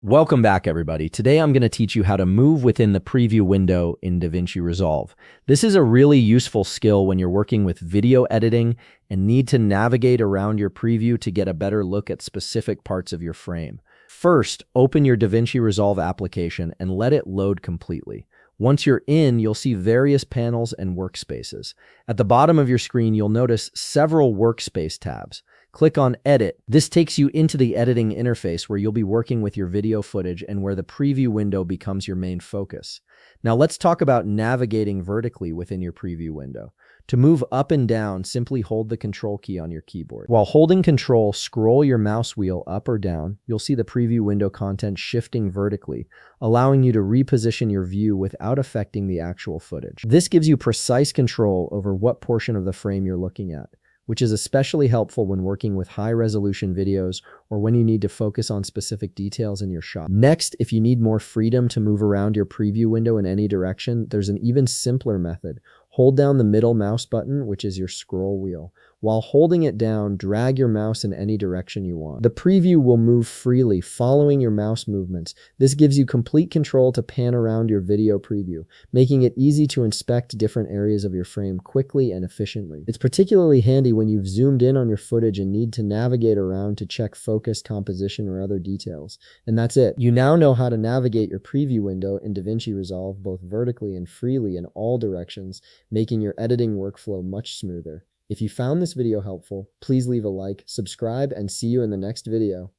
Welcome back, everybody. Today I'm going to teach you how to move within the preview window in DaVinci Resolve. This is a really useful skill when you're working with video editing and need to navigate around your preview to get a better look at specific parts of your frame. First, open your DaVinci Resolve application and let it load completely. Once you're in, you'll see various panels and workspaces. At the bottom of your screen, you'll notice several workspace tabs. Click on Edit. This takes you into the editing interface where you'll be working with your video footage and where the preview window becomes your main focus. Now let's talk about navigating vertically within your preview window. To move up and down, simply hold the Control key on your keyboard. While holding Control, scroll your mouse wheel up or down. You'll see the preview window content shifting vertically, allowing you to reposition your view without affecting the actual footage. This gives you precise control over what portion of the frame you're looking at, which is especially helpful when working with high-resolution videos or when you need to focus on specific details in your shot. Next, if you need more freedom to move around your preview window in any direction, there's an even simpler method. Hold down the middle mouse button, which is your scroll wheel. While holding it down, drag your mouse in any direction you want. The preview will move freely, following your mouse movements. This gives you complete control to pan around your video preview, making it easy to inspect different areas of your frame quickly and efficiently. It's particularly handy when you've zoomed in on your footage and need to navigate around to check focus, composition, or other details. And that's it. You now know how to navigate your preview window in DaVinci Resolve both vertically and freely in all directions, making your editing workflow much smoother. If you found this video helpful, please leave a like, subscribe, and see you in the next video.